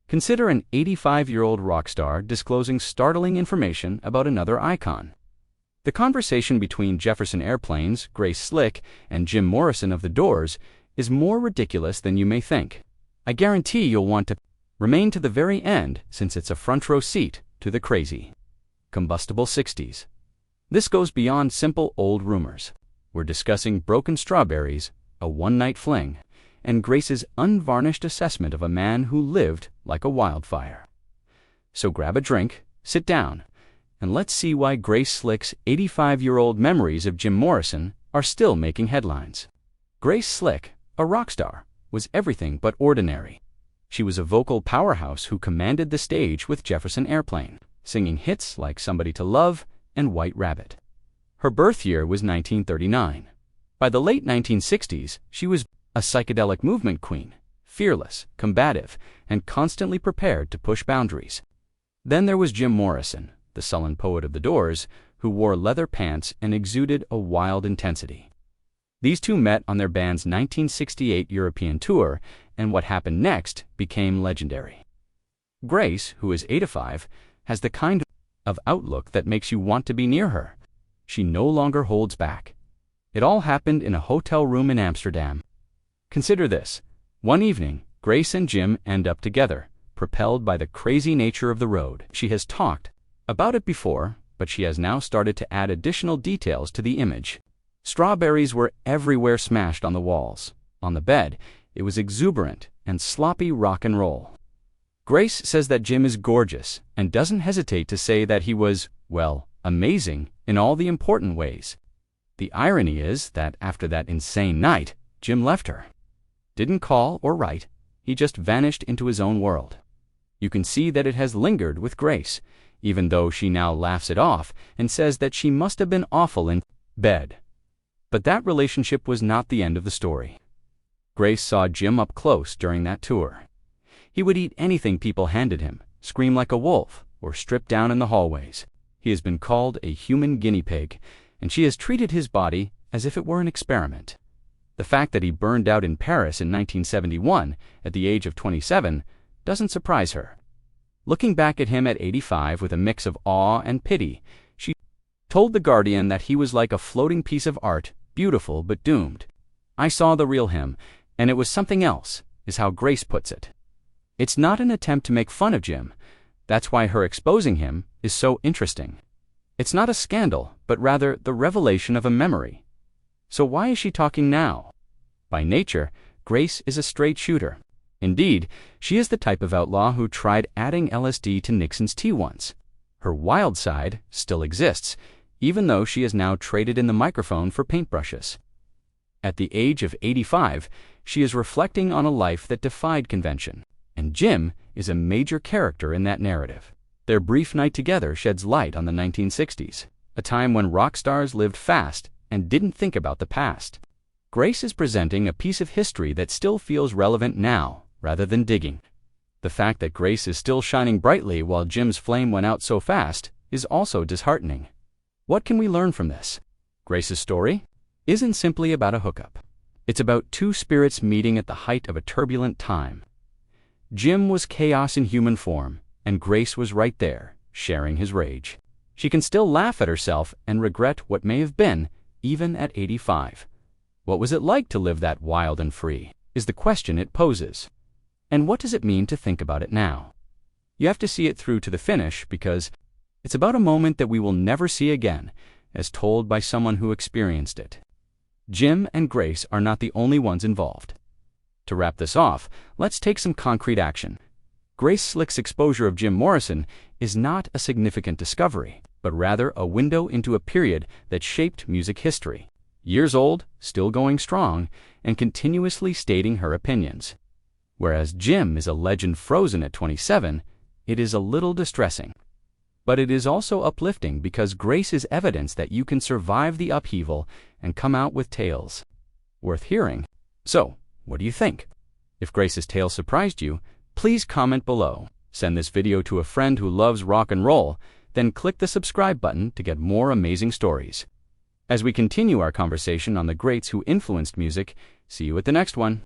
Consider an 85-year-old rock star disclosing startling information about another icon. The conversation between Jefferson Airplane's Grace Slick and Jim Morrison of The Doors is more ridiculous than you may think. I guarantee you'll want to remain to the very end since it's a front-row seat to the crazy, combustible 60s. This goes beyond simple old rumors. We're discussing broken strawberries, a one-night fling, and Grace's unvarnished assessment of a man who lived like a wildfire. So grab a drink, sit down, and let's see why Grace Slick's 85-year-old memories of Jim Morrison are still making headlines. Grace Slick, a rock star, was everything but ordinary. She was a vocal powerhouse who commanded the stage with Jefferson Airplane, singing hits like Somebody to Love and White Rabbit. Her birth year was 1939. By the late 1960s, she was a psychedelic movement queen, fearless, combative, and constantly prepared to push boundaries. Then there was Jim Morrison, the sullen poet of The Doors, who wore leather pants and exuded a wild intensity. These two met on their band's 1968 European tour, and what happened next became legendary. Grace, who is 85, has the kind of outlook that makes you want to be near her. She no longer holds back. It all happened in a hotel room in Amsterdam. Consider this. One evening, Grace and Jim end up together, propelled by the crazy nature of the road. She has talked about it before, but she has now started to add additional details to the image. Strawberries were everywhere, smashed on the walls. On the bed, it was exuberant and sloppy rock and roll. Grace says that Jim is gorgeous and doesn't hesitate to say that he was, well, amazing in all the important ways. The irony is that after that insane night, Jim left her. Didn't call or write, he just vanished into his own world. You can see that it has lingered with Grace, even though she now laughs it off and says that she must have been awful in bed. But that relationship was not the end of the story. Grace saw Jim up close during that tour. He would eat anything people handed him, scream like a wolf, or strip down in the hallways. He has been called a human guinea pig, and she has treated his body as if it were an experiment. The fact that he burned out in Paris in 1971 at the age of 27 doesn't surprise her. Looking back at him at 85 with a mix of awe and pity, she told The Guardian that he was like a floating piece of art, beautiful but doomed. I saw the real him, and it was something else, is how Grace puts it. It's not an attempt to make fun of Jim. That's why her exposing him is so interesting. It's not a scandal, but rather the revelation of a memory. So why is she talking now? By nature, Grace is a straight shooter. Indeed, she is the type of outlaw who tried adding LSD to Nixon's tea once. Her wild side still exists, even though she has now traded in the microphone for paintbrushes. At the age of 85, she is reflecting on a life that defied convention, and Jim is a major character in that narrative. Their brief night together sheds light on the 1960s, a time when rock stars lived fast and didn't think about the past. Grace is presenting a piece of history that still feels relevant now, rather than digging. The fact that Grace is still shining brightly while Jim's flame went out so fast is also disheartening. What can we learn from this? Grace's story isn't simply about a hookup. It's about two spirits meeting at the height of a turbulent time. Jim was chaos in human form, and Grace was right there, sharing his rage. She can still laugh at herself and regret what may have been, even at 85. What was it like to live that wild and free, is the question it poses. And what does it mean to think about it now? You have to see it through to the finish because it's about a moment that we will never see again, as told by someone who experienced it. Jim and Grace are not the only ones involved. To wrap this off, let's take some concrete action. Grace Slick's exposure of Jim Morrison is not a significant discovery, but rather a window into a period that shaped music history. Years old, still going strong, and continuously stating her opinions. Whereas Jim is a legend frozen at 27, it is a little distressing. But it is also uplifting because Grace is evidence that you can survive the upheaval and come out with tales worth hearing. So, what do you think? If Grace's tale surprised you, please comment below. Send this video to a friend who loves rock and roll, then click the subscribe button to get more amazing stories. As we continue our conversation on the greats who influenced music, see you at the next one.